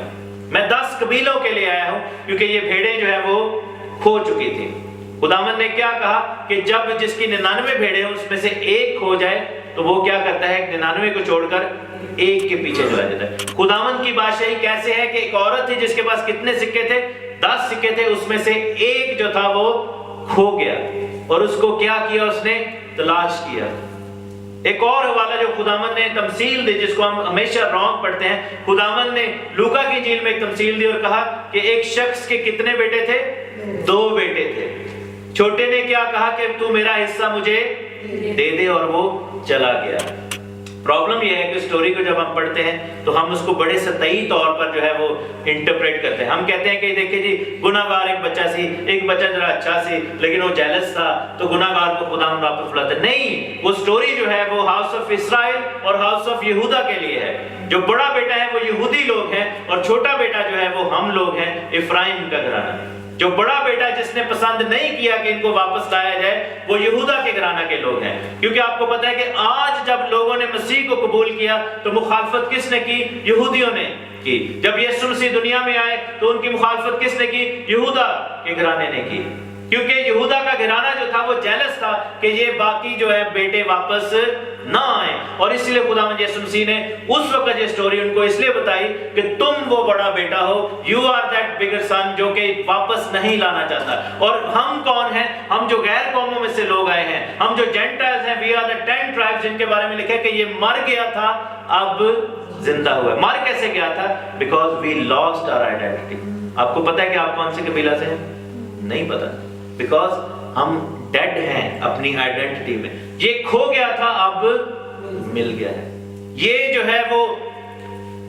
میں 10 قبیلوں کے لیے آیا ہوں کیونکہ یہ بھیڑیں جو ہے وہ کھو چکی تھی. خداوند نے کیا کہا کہ جب جس کی 99 بھیڑیں اس میں سے ایک کھو جائے تو وہ کیا کرتا ہے, 99 کو چھوڑ کر ایک کے پیچھے چلا جاتا ہے. خداوند کی بادشاہی کیسے ہے کہ ایک عورت تھی جس کے پاس کتنے سکے تھے؟ 10 سکے تھے. اس میں سے ایک جو تھا وہ کھو گیا اور اس کو کیا کیا, اس نے تلاش کیا. ایک اور حوالہ جو خداوند نے تمثیل دی جس کو ہم ہمیشہ رانگ پڑھتے ہیں, خداوند نے لوکا کی انجیل میں ایک تمثیل دی اور کہا کہ ایک شخص کے کتنے بیٹے تھے؟ 2 بیٹے تھے. چھوٹے نے کیا کہا کہ تو میرا حصہ مجھے دے دے, اور وہ چلا گیا. پرابلم یہ ہے کہ سٹوری کو جب ہم پڑھتے ہیں تو ہم اس کو بڑے سطحی طور پر جو ہے وہ انٹرپریٹ کرتے ہیں. ہم کہتے ہیں کہ دیکھیں جی گناہگار ایک بچہ سی, ایک بچہ ذرا اچھا سی لیکن وہ جیلس تھا تو گناہگار کو خدا واپس بلاتا. نہیں, وہ سٹوری جو ہے وہ ہاؤس آف اسرائیل اور ہاؤس آف یہودا کے لیے ہے. جو بڑا بیٹا ہے وہ یہودی لوگ ہیں اور چھوٹا بیٹا جو ہے وہ ہم لوگ ہیں, افرائیم کا گھرانہ. جو بڑا بیٹا جس نے پسند نہیں کیا کہ ان کو واپس لایا جائے وہ یہودا کے گھرانہ کے لوگ ہیں. کیونکہ آپ کو پتا ہے کہ آج جب لوگوں نے مسیح کو قبول کیا تو مخالفت کس نے کی؟ یہودیوں نے کی. جب یسوع مسیح دنیا میں آئے تو ان کی مخالفت کس نے کی؟ یہودا کے گھرانے نے کی. کیونکہ یہودا کا گھرانہ جو تھا وہ جیلس تھا کہ یہ باقی جو ہے بیٹے واپس نہ آئیں, اور اس لیے خداوند یسوع مسیح نے اس وقت یہ سٹوری ان کو اس لیے بتائی کہ تم وہ بڑا بیٹا ہو, یو آر دیٹ بگر سن, جو کہ واپس نہیں لانا چاہتا. اور ہم کون ہیں؟ ہم جو غیر قوموں میں سے لوگ آئے ہیں, ہم جو جینٹائلز ہیں, وی آر دی 10 ٹرائبس جن کے بارے میں لکھا ہے کہ یہ مر گیا تھا اب زندہ ہوا ہے. مر کیسے گیا تھا؟ Because we last our identity. آپ کو پتا ہے کہ آپ کون سے قبیلہ سے ہیں؟ نہیں پتا, بیکاز ہم ڈیڈ ہیں اپنی آئیڈینٹی میں. یہ کھو گیا تھا اب مل گیا ہے. یہ جو ہے وہ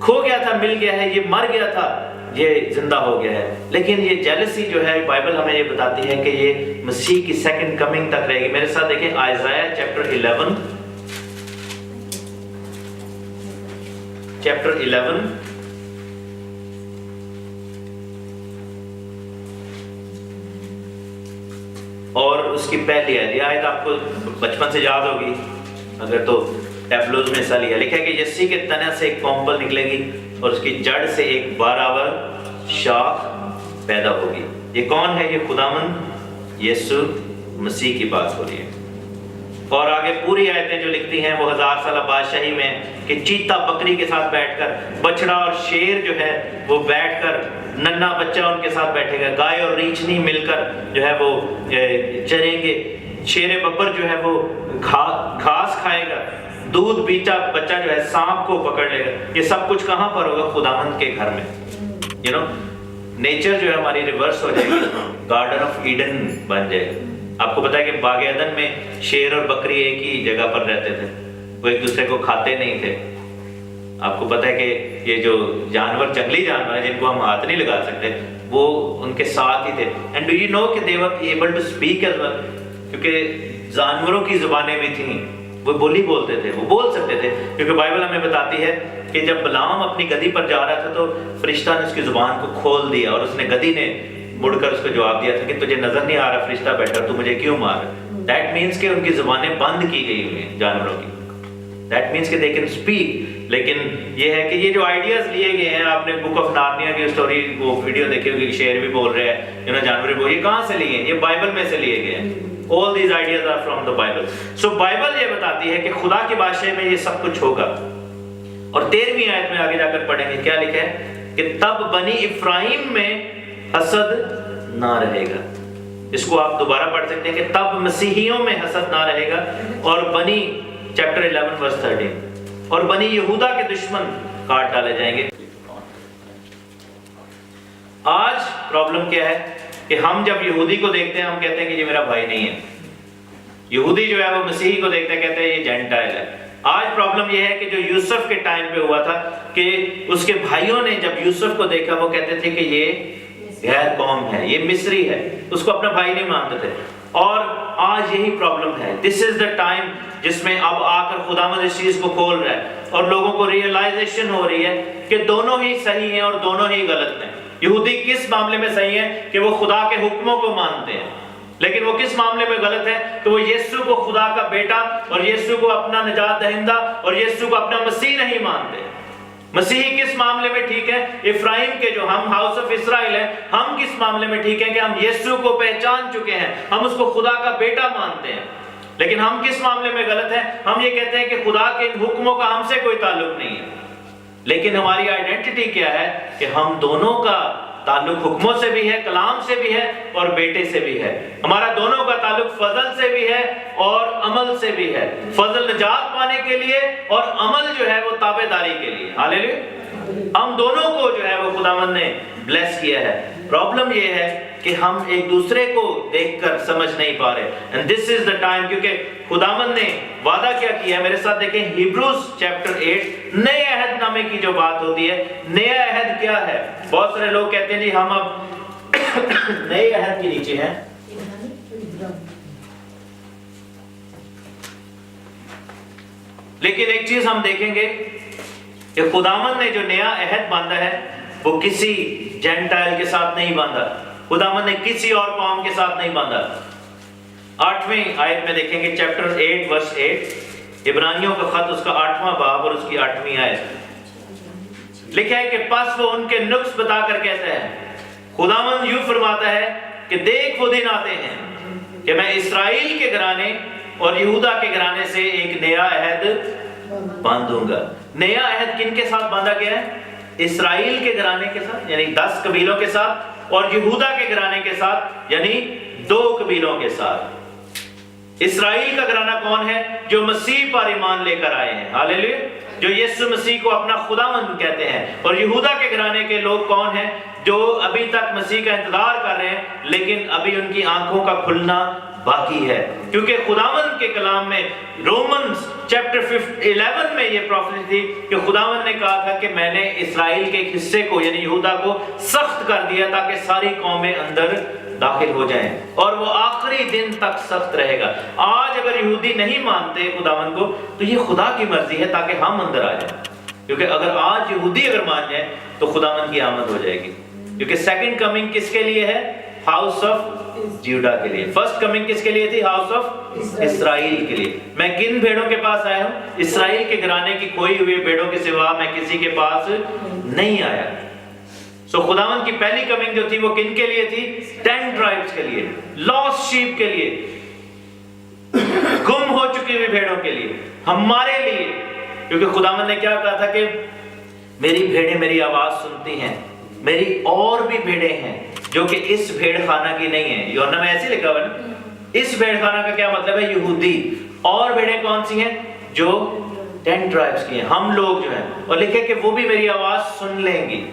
کھو گیا تھا مل گیا ہے, یہ مر گیا تھا یہ زندہ ہو گیا ہے. لیکن یہ جیلسی جو ہے بائبل ہمیں یہ بتاتی ہے کہ یہ مسیح کی سیکنڈ کمنگ تک رہے گی. میرے ساتھ دیکھیں آئزایہ چیپٹر 11 اور اس کی پہلی آیت. یہ آیت آپ کو بچپن سے یاد ہوگی اگر تو ٹیبلوز میں حصہ لیا. لکھا ہے کہ یسی کے تنے سے ایک کومپل نکلے گی اور اس کی جڑ سے ایک بارآور شاخ پیدا ہوگی. یہ کون ہے؟ یہ خداوند یسوع مسیح کی بات ہو رہی ہے. اور آگے پوری آیتیں جو لکھتی ہیں وہ 1000 سالہ بادشاہی میں کہ چیتا بکری کے ساتھ بیٹھ کر, بچڑا اور شیر جو ہے وہ بیٹھ کر, ننھا بچہ ان کے ساتھ بیٹھے گا, گائے اور ریچھنی مل کر جو ہے وہ چریں گے, شیر ببر جو ہے وہ گھاس کھائے گا, دودھ پیتا بچہ جو ہے سانپ کو پکڑ لے گا. یہ سب کچھ کہاں پر ہوگا؟ خداوند کے گھر میں. نیچر جو ہے ہماری ریورس ہو جائے گی, گارڈن آف ایڈن بن جائے گا. آپ کو پتا ہے کہ باغ عدن میں شیر اور بکری ایک ہی جگہ پر رہتے تھے, وہ ایک دوسرے کو کھاتے نہیں تھے. آپ کو پتا ہے کہ یہ جو جانور, جنگلی جانور ہیں جن کو ہم ہاتھ نہیں لگا سکتے, وہ ان کے ساتھ ہی تھے. اینڈ ڈو یو نو کہ they were able to speak as well, کیونکہ جانوروں کی زبانیں بھی تھیں, وہ بولی بولتے تھے, وہ بول سکتے تھے. کیونکہ بائبل ہمیں بتاتی ہے کہ جب بلعام اپنی گدی پر جا رہا تھا تو فرشتہ نے اس کی زبان کو کھول دیا اور اس نے گدی نے مڑ کر اس کو جواب دیا تھا کہ تجھے نظر نہیں آ رہا فرشتہ بیٹھا, تو مجھے کیوں مار؟ دیٹ مینس کہ ان کی زبانیں بند کی گئی ہوئی ہیں جانوروں کی. دیٹ مینس کہ دے کین اسپیک. لیکن یہ ہے کہ یہ جو آئیڈیاز لیے گئے ہیں, آپ نے بک آف نارنیا کی سٹوری وہ ویڈیو دیکھی ہوگی, شیر بھی بول رہے ہیں, جانور بھی, یہ کہاں سے لیے ہیں؟ یہ بائبل میں سے لیے گئے ہیں. All these ideas are from the Bible. So Bible یہ بتاتی ہے کہ خدا کی بادشاہی میں یہ سب کچھ ہوگا. اور 13ویں آیت میں آگے جا کر پڑھیں گے, کیا لکھا ہے کہ تب بنی افراہیم میں حسد نہ رہے گا. اس کو آپ دوبارہ پڑھ سکتے ہیں کہ تب مسیحیوں میں حسد نہ رہے گا. اور بنی چیپٹر 11 verse 13, اور بنی یہودا کے دشمن کاٹ ڈالے جائیں گے. پرابلم کیا ہے کہ ہم جب یہودی کو دیکھتے ہیں ہم کہتے ہیں کہ یہ میرا بھائی نہیں ہے. یہودی جو ہے وہ مسیحی کو دیکھتے ہیں کہتے ہیں یہ جینٹائل ہے. آج پرابلم یہ ہے کہ جو یوسف کے ٹائم پہ ہوا تھا کہ اس کے بھائیوں نے جب یوسف کو دیکھا وہ کہتے تھے کہ یہ غیر قوم ہے, یہ مصری ہے, اس کو اپنا بھائی نہیں مانتے تھے. اور آج یہی پرابلم ہے. دس از دا ٹائم جس میں اب آ کر خداوند اس چیز کو کھول رہا ہے اور لوگوں کو ریئلائزیشن ہو رہی ہے کہ دونوں ہی صحیح ہیں اور دونوں ہی غلط ہیں. یہودی کس معاملے میں صحیح ہے کہ وہ خدا کے حکموں کو مانتے ہیں, لیکن وہ کس معاملے میں غلط ہے کہ وہ یسوع کو خدا کا بیٹا اور یسوع کو اپنا نجات دہندہ اور یسوع کو اپنا مسیح نہیں مانتے. مسیحی کس معاملے میں ٹھیک ہے؟ افرایم کے جو ہم ہاؤس آف اسرائیل ہیں, ہم کس معاملے میں ٹھیک ہیں کہ ہم یسوع کو پہچان چکے ہیں, ہم اس کو خدا کا بیٹا مانتے ہیں. لیکن ہم کس معاملے میں غلط ہیں؟ ہم یہ کہتے ہیں کہ خدا کے حکموں کا ہم سے کوئی تعلق نہیں ہے. لیکن ہماری آئیڈینٹی کیا ہے کہ ہم دونوں کا تعلق حکموں سے بھی ہے, کلام سے بھی ہے اور بیٹے سے بھی ہے. ہمارا دونوں کا تعلق فضل سے بھی ہے اور عمل سے بھی ہے. فضل نجات پانے کے لیے اور عمل جو ہے وہ تابعداری کے لیے. ہاللیلویا. ہم دونوں کو جو ہے وہ خداوند نے بلیس کیا ہے. پرابلم یہ ہے کہ ہم ایک دوسرے کو دیکھ کر سمجھ نہیں پا رہے. And this is the time, کیونکہ خداوند نے وعدہ کیا کیا ہے. میرے ساتھ دیکھیں ہیبروز چیپٹر 8 نئے عہد نامے کی جو بات ہوتی ہے. نیا عہد کیا ہے؟ بہت سارے لوگ کہتے ہیں جی ہم اب نئے عہد کے نیچے ہیں. لیکن ایک چیز ہم دیکھیں گے کہ خداوند نے جو نیا عہد باندھا ہے وہ کسی جینٹائل کے ساتھ نہیں باندھا. خداوند نے کسی اور قوم کے ساتھ نہیں باندھا. 8ویں آیت میں دیکھیں گے چیپٹر 8 ورس 8, عبرانیوں کا خط اس کا 8واں باب اور اس کی 8ویں آیت لکھا ہے کہ پس وہ ان کے نقص بتا کر کہتا ہے, خداوند یوں فرماتا ہے کہ دیکھ وہ دن آتے ہیں کہ میں اسرائیل کے گھرانے اور یہودا کے گھرانے سے ایک نیا عہد باندھوں گا. نیا عہد کن کے ساتھ باندھا گیا ہے؟ اسرائیل کے گھرانے کے ساتھ یعنی 10 قبیلوں کے ساتھ, اور یہودا کے گھرانے کے ساتھ یعنی 2 قبیلوں کے ساتھ. اسرائیل کا گھرانہ کون ہے؟ جو مسیح پر ایمان لے کر آئے ہیں. ہاللیلویا. جو یسوع مسیح کو اپنا خداوند کہتے ہیں. اور یہودا کے گھرانے کے لوگ کون ہیں؟ جو ابھی تک مسیح کا انتظار کر رہے ہیں لیکن ابھی ان کی آنکھوں کا کھلنا باقی ہے. کیونکہ خداوند کے کلام میں رومنز چیپٹر 11 میں یہ پروفیسی تھی کہ خداوند نے کہا تھا کہ میں نے اسرائیل کے ایک حصے کو یعنی یہودا کو سخت کر دیا تاکہ ساری قومیں اندر داخل ہو جائیں, اور وہ آخری دن تک سخت رہے گا. آج اگر یہودی نہیں مانتے خداوند کو تو یہ خدا کی مرضی ہے تاکہ ہم اندر آ جائیں. کیونکہ اگر آج یہودی اگر مان جائیں تو خداوند کی آمد ہو جائے گی. کیونکہ سیکنڈ کمنگ کس کے لیے ہے؟ ہاؤس آف جیوڈا کے لیے. فرسٹ کمنگ کس کے لیے تھی؟ ہاؤس آف اسرائیل کے لیے. میں کن بھیڑوں کے پاس آیا ہوں؟ اسرائیل کے گھرانے کی کھوئی ہوئی بھیڑوں کے سوا میں کسی کے پاس نہیں آیا. سو خداوند کی پہلی کمنگ جو تھی وہ کن کے لیے تھی؟ 10 ٹرائبز کے لیے, لاسٹ شیپ کے لیے, گم ہو چکی ہوئی بھیڑوں کے لیے, ہمارے لیے. کیونکہ خداوند نے کیا کہا تھا کہ میری بھیڑیں میری آواز سنتی ہیں, میری اور بھی بھیڑیں ہیں جو کہ اس بھیڑ خانہ کی نہیں ہیں. یوحنا میں ایسے لکھا ہوا ہے. اس بھیڑ خانہ کا کیا مطلب ہے؟ یہودی. اور بھیڑیں کون سی ہیں؟ جو 10 ٹرائبز کی ہیں, ہم لوگ جو ہیں. اور لکھے کہ وہ بھی میری آواز سن لیں گی.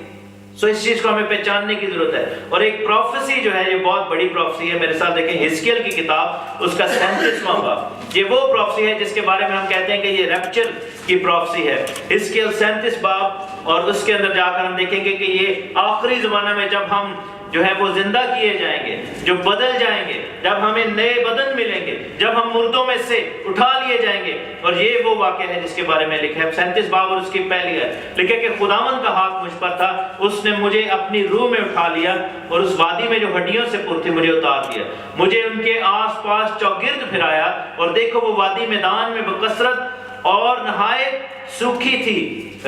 سو اس چیز کو ہمیں پہچاننے کی ضرورت ہے. اور ایک پروفیسی جو ہے یہ بہت بڑی پروفیسی ہے. میرے ساتھ دیکھیں حزقیل کی کتاب اس کا 37واں باب. یہ وہ پروفیسی ہے جس کے بارے میں ہم کہتے ہیں کہ یہ ریپچر کی پروفیسی ہے. حزقیل 37 باب, اور اس کے اندر جا کر ہم دیکھیں گے کہ یہ آخری زمانہ میں جب ہم جو ہے وہ زندہ کیے جائیں گے, جو بدل جائیں گے, جب ہمیں نئے بدن ملیں گے, جب ہم مردوں میں سے اٹھا لیے جائیں گے. اور یہ وہ واقعہ ہے جس کے بارے میں لکھا ہے 37 باب اور اس کی پہلی ہے. لکھا کہ خداوند کا ہاتھ مجھ پر تھا, اس نے مجھے اپنی روح میں اٹھا لیا اور اس وادی میں جو ہڈیوں سے پر تھی مجھے اتار دیا. مجھے ان کے آس پاس چوگرد پھرایا اور دیکھو وہ وادی میدان میں بکثرت اور نہایت سوکھی تھی.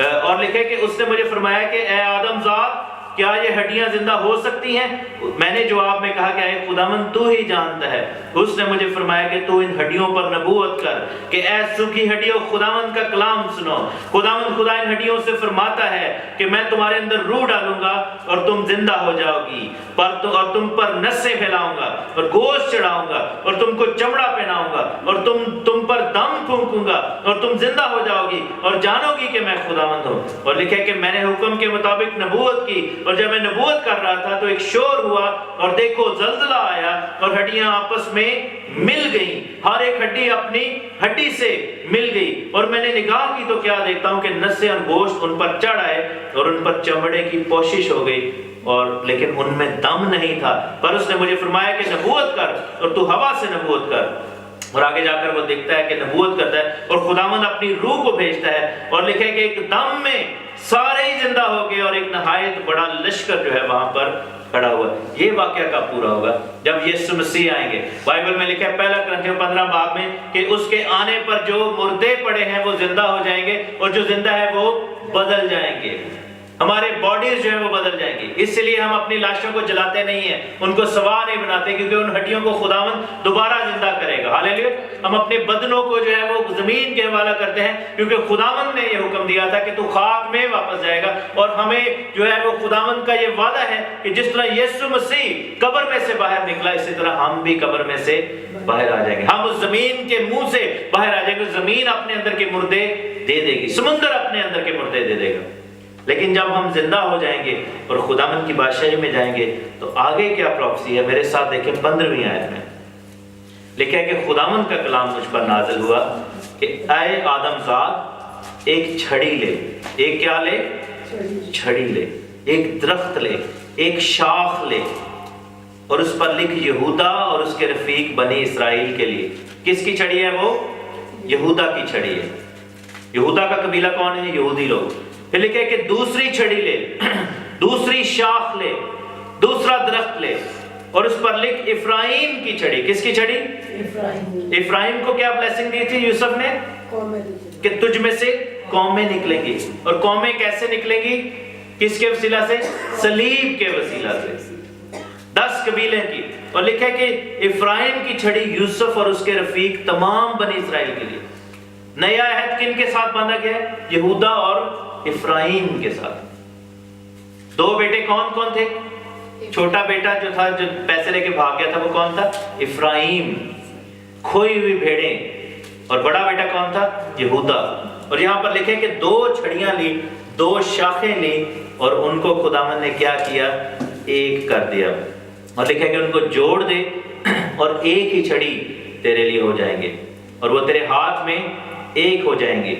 اور لکھے کہ اس نے مجھے فرمایا کہ اے آدم ذات کیا یہ ہڈیاں زندہ ہو سکتی ہیں؟ میں نے جواب میں کہا کہ اے خداوند تو ہی جانتا ہے. اس نے مجھے فرمایا کہ تو ان ہڈیوں پر نبوت کر کہ اے سوکھی ہڈیوں خداوند کا کلام سنو. خداوند خدا ان ہڈیوں سے فرماتا ہے کہ میں تمہارے اندر روح ڈالوں گا اور تم زندہ ہو جاؤ گی, اور تم پر نسیں پھیلاؤں گا اور گوشت چڑھاؤں گا اور تم کو چمڑا پہناؤں گا اور تم پر دم پھونکوں گا اور تم زندہ ہو جاؤ گی اور جانو گی کہ میں خداوند ہوں. اور لکھے کہ میں نے حکم کے مطابق نبوت کی اور جب میں نبوت کر رہا تھا تو ایک شور ہوا اور دیکھو زلزلہ آیا اور ہڈیاں آپس میں مل گئیں، ہر ایک ہڈی اپنی ہڈی سے مل گئی، اور میں نے نگاہ کی تو کیا دیکھتا ہوں کہ نسیں اور گوشت ان پر چڑھ آئے اور ان پر چمڑے کی پوشش ہو گئی، اور لیکن ان میں دم نہیں تھا۔ پر اس نے مجھے فرمایا کہ نبوت کر اور تو ہوا سے نبوت کر، اور آگے جا کر وہ دیکھتا ہے کہ نبوت کرتا ہے اور خداوند اپنی روح کو بھیجتا ہے، اور لکھے کہ ایک دم میں سارے ہی زندہ ہو گئے اور ایک نہایت بڑا لشکر جو ہے وہاں پر کھڑا ہوا۔ یہ واقعہ کب پورا ہوگا؟ جب یسوع مسیح آئیں گے۔ بائبل میں لکھا ہے پہلا کرنتھیوں 15 باب میں کہ اس کے آنے پر جو مردے پڑے ہیں وہ زندہ ہو جائیں گے، اور جو زندہ ہے وہ بدل جائیں گے۔ ہمارے باڈیز جو ہیں وہ بدل جائیں گی، اس لیے ہم اپنی لاشوں کو جلاتے نہیں ہیں، ان کو سوا نہیں بناتے، کیونکہ ان ہڈیوں کو خداوند دوبارہ زندہ کرے گا۔ ہاللیلویا۔ ہم اپنے بدنوں کو جو ہے وہ زمین کے حوالہ کرتے ہیں، کیونکہ خداوند نے یہ حکم دیا تھا کہ تو خاک میں واپس جائے گا، اور ہمیں جو ہے وہ خداوند کا یہ وعدہ ہے کہ جس طرح یسوع مسیح قبر میں سے باہر نکلا، اسی طرح ہم بھی قبر میں سے باہر آ جائیں گے۔ ہم اس زمین کے منہ سے باہر آ جائیں گے، زمین اپنے اندر کے مردے دے دے گی، سمندر اپنے اندر کے مردے دے دے گا۔ لیکن جب ہم زندہ ہو جائیں گے اور خداوند کی بادشاہی میں جائیں گے تو آگے کیا پروفیسی ہے؟ میرے ساتھ دیکھیں 15ویں آیت میں لکھا ہے کہ خداوند کا کلام مجھ پر نازل ہوا کہ اے آدم زاد ایک چھڑی لے، ایک کیا لے؟ چھڑی لے، ایک درخت لے، ایک شاخ لے، اور اس پر لکھ یہودا اور اس کے رفیق بنی اسرائیل کے لیے۔ کس کی چھڑی ہے وہ؟ یہودا کی چھڑی ہے۔ یہودا کا قبیلہ کون ہے؟ یہودی لوگ۔ پھر لکھے کہ دوسری چھڑی لے، دوسری شاخ لے، دوسرا درخت لے، اور اس پر لکھ افرایم کی چھڑی۔ کس کی چھڑی؟ افرایم کو کیا بلیسنگ دی تھی یوسف نے؟ کہ تجھ میں سے قومیں نکلیں گی، اور قومیں کیسے نکلیں گی؟ کس کے وسیلہ سے؟ صلیب کے وسیلہ سے، 10 قبیلے کی۔ اور لکھے کہ افرایم کی چھڑی یوسف اور اس کے رفیق تمام بنی اسرائیل کے لیے۔ نیا عہد کن کے ساتھ باندھا گیا ہے؟ یہودا اور افرایم کے ساتھ۔ 2 بیٹے کون کون تھے؟ چھوٹا بیٹا جو تھا، جو پیسے لے کے بھاگ گیا تھا، وہ کون تھا؟ افرایم، کھوئی ہوئی بھیڑیں۔ اور بڑا بیٹا کون تھا؟ یہودا۔ اور یہاں پر لکھے کہ 2 چھڑیاں لی، 2 شاخیں لی، اور ان کو خداوند نے کیا کیا؟ ایک کر دیا۔ اور لکھا کہ ان کو جوڑ دے اور ایک ہی چھڑی تیرے لیے ہو جائیں گے، اور وہ تیرے ہاتھ میں ایک ہو جائیں گے۔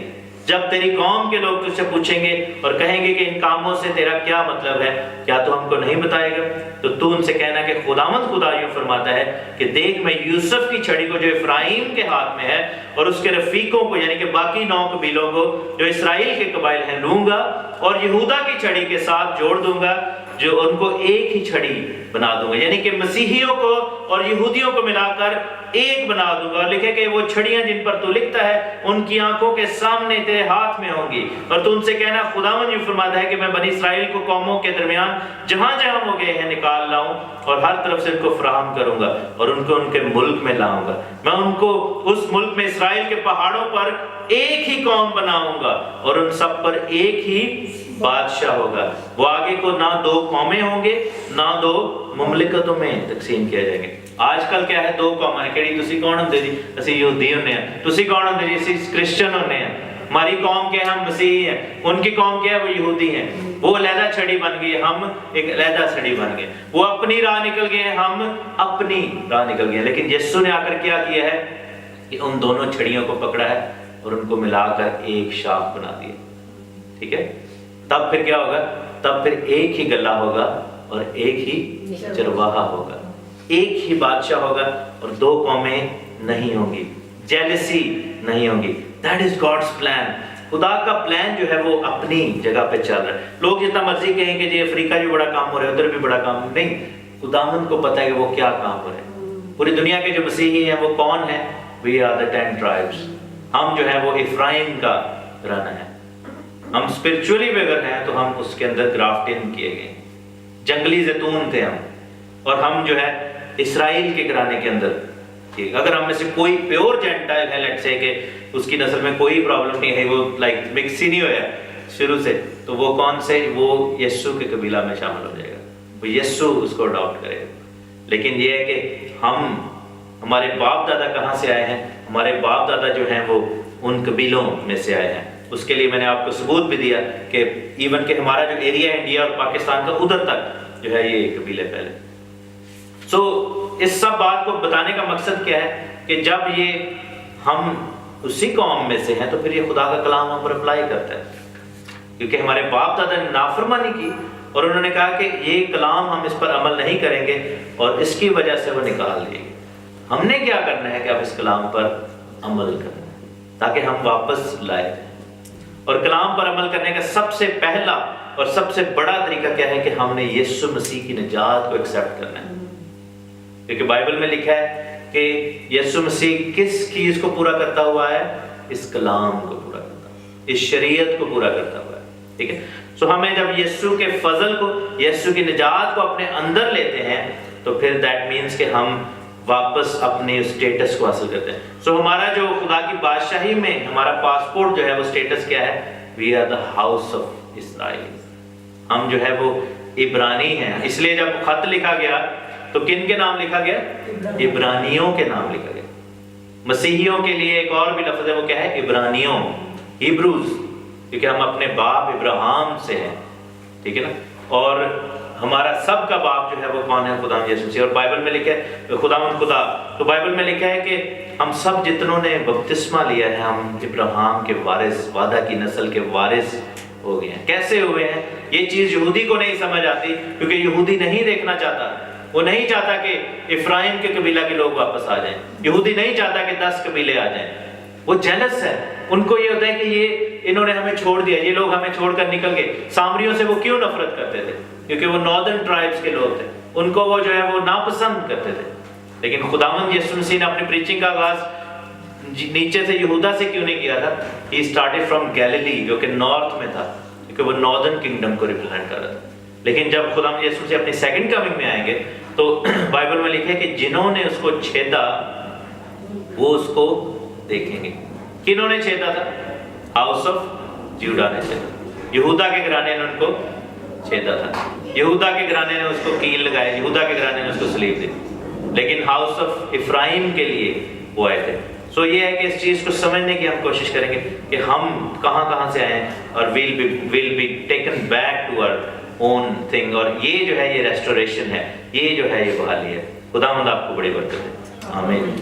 جب تیری قوم کے لوگ تجھ سے پوچھیں گے اور کہیں گے کہ ان کاموں سے تیرا کیا مطلب ہے، کیا تو ہم کو نہیں بتائے گا؟ تو ان سے کہنا کہ خداوند خدا یوں فرماتا ہے کہ دیکھ میں یوسف کی چھڑی کو جو افرایم کے ہاتھ میں ہے اور اس کے رفیقوں کو یعنی کہ باقی 9 قبیلوں کو جو اسرائیل کے قبائل ہیں لوں گا، اور یہودا کی چھڑی کے ساتھ جوڑ دوں گا، جو ان کو ایک ہی چھڑی بنا دوں گا، یعنی کہ مسیحیوں کو اور یہودیوں کو ملا کر ایک بنا دوں گا۔ لکھے کہ وہ چھڑیاں جن پر تو لکھتا ہے ان کی آنکھوں کے سامنے تیرے ہاتھ میں ہوں گی، اور تو ان سے کہنا خداوند یہ فرماتا ہے کہ میں بنی اسرائیل کو قوموں کے درمیان جہاں جہاں وہ گئے ہیں نکال لاؤں، اور ہر طرف سے ان کو فراہم کروں گا، اور ان کو ان کے ملک میں لاؤں گا۔ میں ان کو اس ملک میں اسرائیل کے پہاڑوں پر ایک ہی قوم بناؤں گا، اور ان سب پر ایک ہی بادشاہ ہوگا۔ وہ آگے کو نہ 2 قومیں ہوں گے، نہ 2 مملکتوں میں تقسیم کیا جائیں گے۔ آج کل کیا ہے؟ 2 قومیں، کہڑی تسی کون ہوندے جی؟ اسی یہودی ہونے ہیں۔ تسی کون ہوندے جی؟ اسی کرسچن ہونے ہیں۔ ہماری قوم کے ہم مسیحی ہیں، ان کی قوم کیا ہے؟ وہ یہودی ہیں۔ وہ علیحدہ چھڑی بن گئی، ہم ایک علیحدہ چھڑی بن گئے۔ وہ اپنی راہ نکل گئے، ہم اپنی راہ نکل گئے۔ لیکن یسوع نے آ کر کیا کیا ہے کہ ان دونوں چھڑیوں کو پکڑا ہے اور ان کو ملا کر ایک شاخ بنا دیا۔ ٹھیک ہے؟ تب پھر کیا ہوگا؟ تب پھر ایک ہی گلہ ہوگا اور ایک ہی چرواہا ہوگا، ایک ہی بادشاہ ہوگا، اور 2 قومیں نہیں ہوں گی، جیلسی نہیں ہوں گی۔ That is God's plan۔ خدا کا پلان جو ہے وہ اپنی جگہ پہ چل رہا ہے۔ لوگ جتنا مرضی کہیں کہ جی افریقہ بھی بڑا کام ہو رہا ہے، ادھر بھی بڑا کام، نہیں، خداوند کو پتہ ہے کہ وہ کیا کام ہو رہا ہے۔ پوری دنیا کے جو مسیحی ہیں وہ کون ہیں؟ We are the 10 tribes۔ ہم جو ہے وہ افرایم کا گھرانہ ہے۔ ہم اسپرچولی بھی اگر ہیں تو ہم اس کے اندر گرافٹ ان کیے گئے، جنگلی زیتون تھے ہم، اور ہم جو ہے اسرائیل کے گھرانے کے اندر۔ اگر ہم میں سے کوئی پیور جینٹائل ہے، لیٹ سے کہ اس کی نسل میں کوئی پرابلم نہیں ہے، وہ لائک مکس ہی نہیں ہوا شروع سے، تو وہ کون سے؟ وہ یسوع کے قبیلہ میں شامل ہو جائے گا، وہ یسوع اس کو اڈاپٹ کرے گا۔ لیکن یہ ہے کہ ہمارے باپ دادا کہاں سے آئے ہیں؟ ہمارے باپ دادا جو ہیں وہ ان قبیلوں میں سے آئے ہیں، اس کے لیے میں نے آپ کو ثبوت بھی دیا کہ ایون کہ ہمارا جو ایریا ہے انڈیا اور پاکستان کا ادھر تک جو ہے یہ قبیلے پھیلے. سو اس سب بات کو بتانے کا مقصد کیا ہے کہ جب یہ ہم اسی قوم میں سے ہیں تو پھر یہ خدا کا کلام ہم پر اپلائی کرتا ہے، کیونکہ ہمارے باپ دادا نے نافرمانی کی اور انہوں نے کہا کہ یہ کلام ہم اس پر عمل نہیں کریں گے اور اس کی وجہ سے وہ نکال دیے گے. ہم نے کیا کرنا ہے کہ اب اس کلام پر عمل کرنا ہے تاکہ ہم واپس لائے. اور کلام پر عمل کرنے کا سب سے پہلا اور سب سے بڑا طریقہ کیا ہے کہ ہم نے یسوع مسیح کی نجات کو ایکسیپٹ کرنا ہے، کیونکہ بائبل میں لکھا ہے کہ یسوع مسیح کس چیز کو پورا کرتا ہوا ہے؟ اس کلام کو پورا کرتا ہے، اس شریعت کو پورا کرتا ہوا ہے. ٹھیک ہے. سو ہمیں جب یسوع کے فضل کو، یسوع کی نجات کو اپنے اندر لیتے ہیں تو پھر دیٹ مینس کہ ہم واپس اپنے اسٹیٹس کو حاصل کرتے ہیں. سو ہمارا جو خدا کی بادشاہی میں ہمارا پاسپورٹ جو ہے وہ اسٹیٹس کیا ہے؟ We are the house of Israel. ہم جو ہے وہ عبرانی ہیں. اس لیے جب خط لکھا گیا تو کن کے نام لکھا گیا؟ عبرانیوں کے نام لکھا گیا. مسیحیوں کے لیے ایک اور بھی لفظ ہے، وہ کیا ہے؟ عبرانیوں، ہیبروز، کیونکہ ہم اپنے باپ ابراہیم سے ہیں. ٹھیک ہے نا. اور ہمارا سب کا باپ جو ہے وہ کون ہے؟ خدا یسوع مسیح. اور بائبل میں لکھا ہے خداوند خدا، تو بائبل میں لکھا ہے کہ ہم سب جتنوں نے بپتسمہ لیا ہے ہم ابراہیم کے وارث، وعدہ کی نسل کے وارث ہو گئے ہیں. کیسے ہوئے ہیں؟ یہ چیز یہودی کو نہیں سمجھ آتی، کیونکہ یہودی نہیں دیکھنا چاہتا. وہ نہیں چاہتا کہ افرایم کے قبیلہ کے لوگ واپس آ جائیں. یہودی نہیں چاہتا کہ 10 قبیلے آ جائیں. وہ جیلس ہے. ان کو یہ ہوتا ہے کہ یہ انہوں نے ہمیں چھوڑ دیا، یہ لوگ ہمیں چھوڑ کر نکل گئے. سامریوں سے وہ کیوں نفرت کرتے تھے؟ کیونکہ وہ ناردرن ٹرائبس کے لوگ تھے. ان کو وہ جو ہے وہ ناپسند کرتے تھے. لیکن خداوند یسوع مسیح نے اپنی پریچنگ کا آغاز نیچے سے یہودا سے کیوں نہیں کیا تھا؟ ہی اسٹارٹڈ فرام گیلیلی، جو کہ نارتھ میں تھا، کیونکہ وہ ناردرن کنگڈم کو ریپرزینٹ کر رہا تھا. لیکن جب خداوند یسوع مسیح اپنی سیکنڈ کمنگ میں آئیں گے تو بائبل میں لکھا ہے کہ جنہوں نے اس کو چھیدا وہ اس کو دیکھیں گے. کنہوں نے چھیدا تھا؟ ہاؤس آف جیوڈا نے چھیدا. یہودا کے گھرانے نے ان کو چھیدا تھا. یہودا کے گھرانے نے اس کو کیل لگائے، یہودا کے گھرانے نے اس کو سلیب دی. لیکن ہاؤس آف افرایم کے لیے وہ آئے تھے. سو یہ ہے کہ اس چیز کو سمجھنے کی ہم کوشش کریں گے کہ ہم کہاں سے آئے ہیں اور we'll be taken back to our own thing. اور یہ جو ہے یہ ریسٹوریشن ہے، یہ جو ہے یہ بحالی ہے. خداوند آپ کو بڑی برکت دے. آمین.